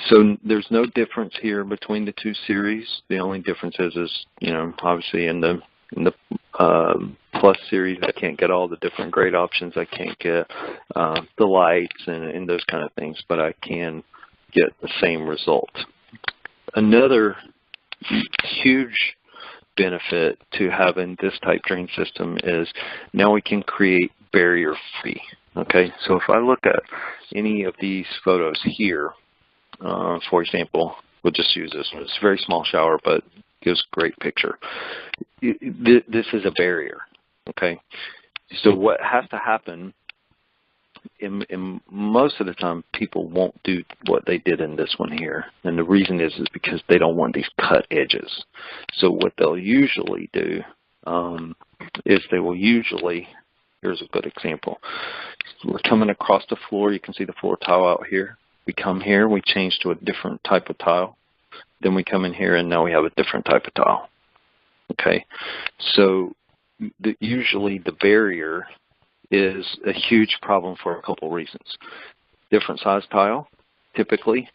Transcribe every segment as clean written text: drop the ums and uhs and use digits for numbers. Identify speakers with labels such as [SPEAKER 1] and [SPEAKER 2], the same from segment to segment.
[SPEAKER 1] So there's no difference here between the two series. The only difference is you know, obviously in the Plus series, I can't get all the different grade options. I can't get the lights and those kind of things, but I can get the same result. Another huge benefit to having this type drain system is now we can create barrier-free. Okay, so if I look at any of these photos here, for example, we'll just use this one. It's a very small shower, but gives a great picture. This is a barrier, okay? So what has to happen, in most of the time, people won't do what they did in this one here. And the reason is because they don't want these cut edges. So what they'll usually do is they will usually, here's a good example. We're coming across the floor. You can see the floor tile out here. We come here, we change to a different type of tile. Then we come in here, and now we have a different type of tile. Okay, so usually the barrier is a huge problem for a couple reasons. Different size tile, typically.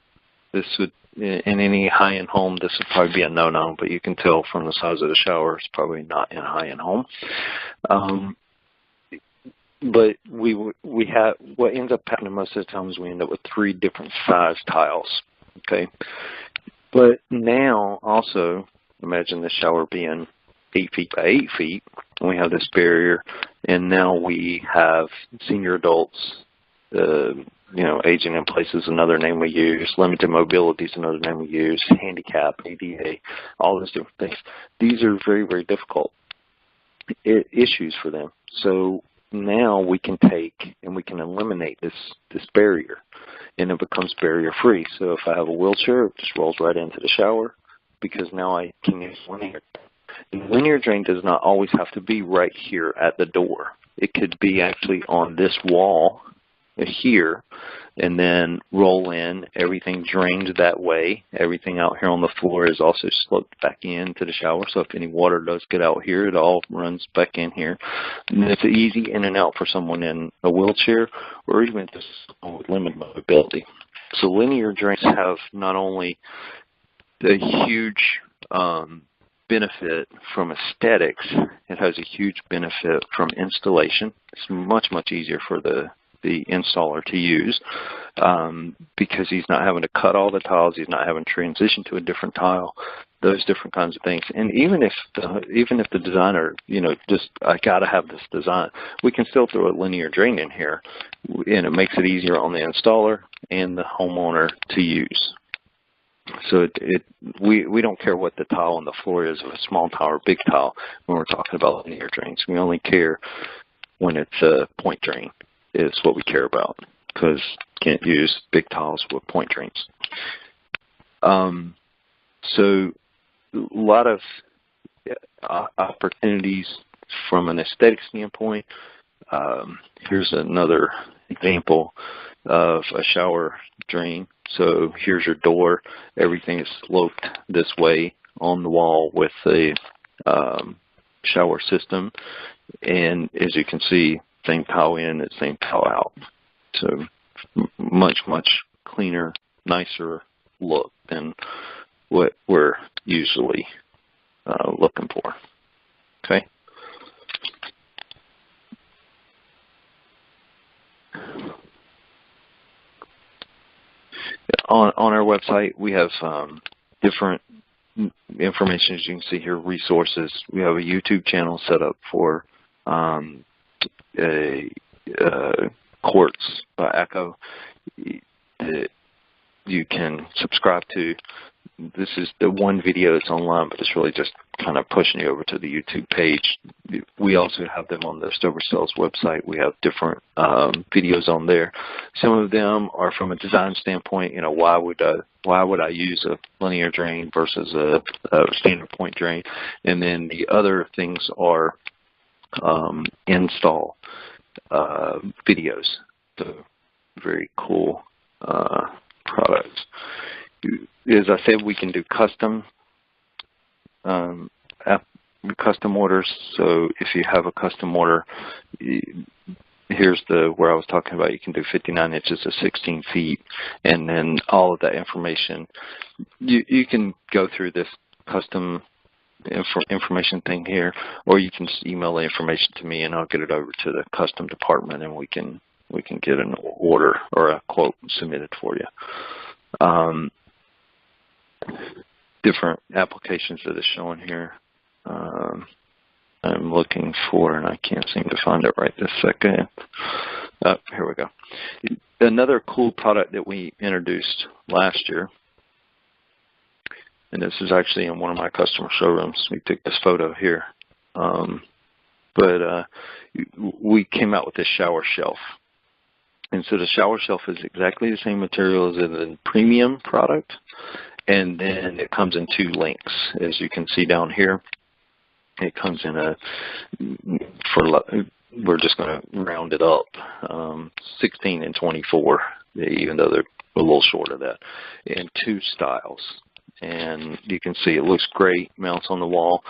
[SPEAKER 1] This would, in any high-end home, this would probably be a no-no, but you can tell from the size of the shower, it's probably not in a high-end home. But we have, what ends up happening most of the time is we end up with 3 different size tiles. Okay, but now also imagine the shower being 8 feet by 8 feet, and we have this barrier, and now we have senior adults, you know, aging in place is another name we use, limited mobility is another name we use, handicap, ADA, all those different things. These are very, very difficult issues for them. So now we can take and we can eliminate this barrier, and it becomes barrier-free. So if I have a wheelchair, it just rolls right into the shower because now I can use linear. And linear drain does not always have to be right here at the door. It could be actually on this wall here, and then roll in. Everything drains that way. Everything out here on the floor is also sloped back into the shower, so if any water does get out here, it all runs back in here. And it's easy in and out for someone in a wheelchair or even just someone with limited mobility. So linear drains have not only a huge benefit from aesthetics, it has a huge benefit from installation. It's much, much easier for the installer to use because he's not having to cut all the tiles, he's not having to transition to a different tile, those different kinds of things. And even if the designer, you know, just I gotta have this design, we can still throw a linear drain in here, and it makes it easier on the installer and the homeowner to use. So we don't care what the tile on the floor is, if it's a small tile or big tile, when we're talking about linear drains. We only care when it's a point drain is what we care about, because can't use big tiles with point drains. So a lot of opportunities from an aesthetic standpoint. Here's another example of a shower drain. So here's your door. Everything is sloped this way on the wall with the shower system. And as you can see, same tile in and same tile out. So much, much cleaner, nicer look than what we're usually looking for. Okay. On our website, we have different information, as you can see here, resources. We have a YouTube channel set up for Quartz by ACO that you can subscribe to. This is the one video that's online, but it's really just kind of pushing you over to the YouTube page. We also have them on the Stover Cells website. We have different videos on there. Some of them are from a design standpoint. You know, why would I use a linear drain versus a standard point drain? And then the other things are install videos. So very cool products. As I said, we can do custom orders. So if you have a custom order, here's where I was talking about. You can do 59 inches to 16 feet, and then all of that information. You can go through this custom information thing here, or you can just email the information to me, and I'll get it over to the custom department, and we can get an order or a quote submitted for you. Different applications that is showing here. I'm looking for, and I can't seem to find it right this second. Here we go. Another cool product that we introduced last year, and this is actually in one of my customer showrooms. We took this photo here. But we came out with this shower shelf. And so the shower shelf is exactly the same material as in the premium product. And then it comes in 2 lengths, as you can see down here. It comes in we're just going to round it up, 16 and 24, even though they're a little short of that, in 2 styles. And you can see it looks great, mounts on the wall.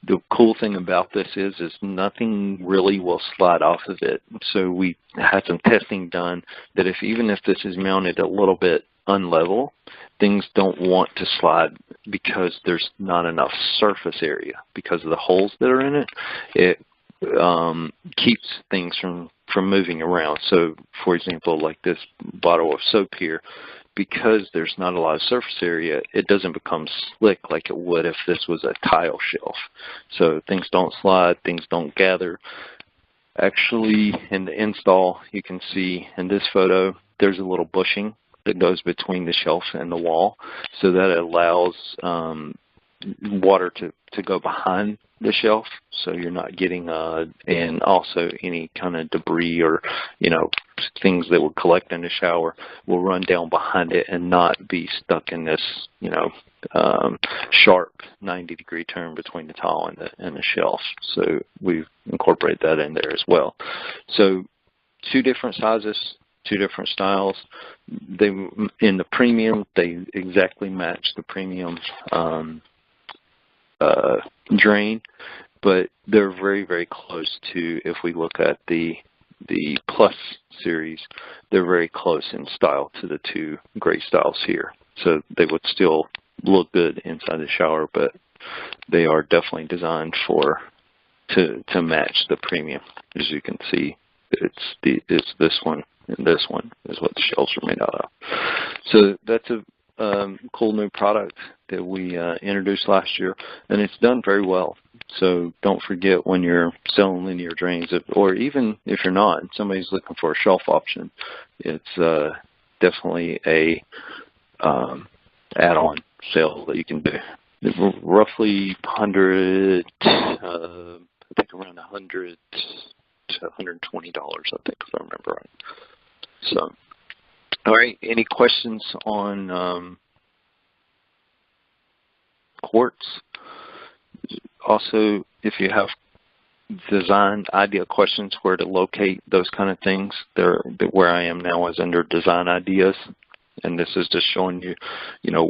[SPEAKER 1] The cool thing about this is nothing really will slide off of it. So we had some testing done that even if this is mounted a little bit unlevel, things don't want to slide because there's not enough surface area. Because of the holes that are in it, it keeps things from moving around. So, for example, like this bottle of soap here, because there's not a lot of surface area, it doesn't become slick like it would if this was a tile shelf. So things don't slide, things don't gather. Actually, in the install, you can see in this photo, there's a little bushing that goes between the shelf and the wall. So that allows water to go behind the shelf, so you're not getting and also any kind of debris or things that would collect in the shower will run down behind it and not be stuck in this sharp 90-degree turn between the tile and the shelf. So we've incorporated that in there as well. So 2 different sizes, 2 different styles. In the premium, they exactly match the premium drain, but they're very, very close to, if we look at the Plus series, they're very close in style to the 2 gray styles here. So they would still look good inside the shower, but they are definitely designed to match the premium. As you can see, it's this one and this one is what the shelves are made out of. So that's a cool new product that we introduced last year, and it's done very well. So don't forget, when you're selling linear drains, or even if you're not, and somebody's looking for a shelf option, it's definitely a add-on sale that you can do. It's roughly 100, I think around $100 to $120, I think, if I remember right. So, all right, any questions on Quartz? Also, if you have design idea questions, where to locate those kind of things, where I am now is under design ideas, and this is just showing you,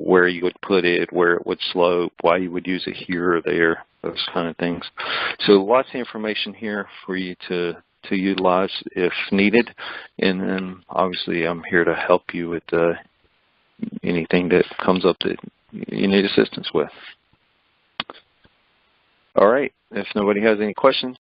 [SPEAKER 1] where you would put it, where it would slope, why you would use it here or there, those kind of things. So lots of information here for you to utilize if needed, and then obviously I'm here to help you with anything that comes up that you need assistance with. All right, if nobody has any questions,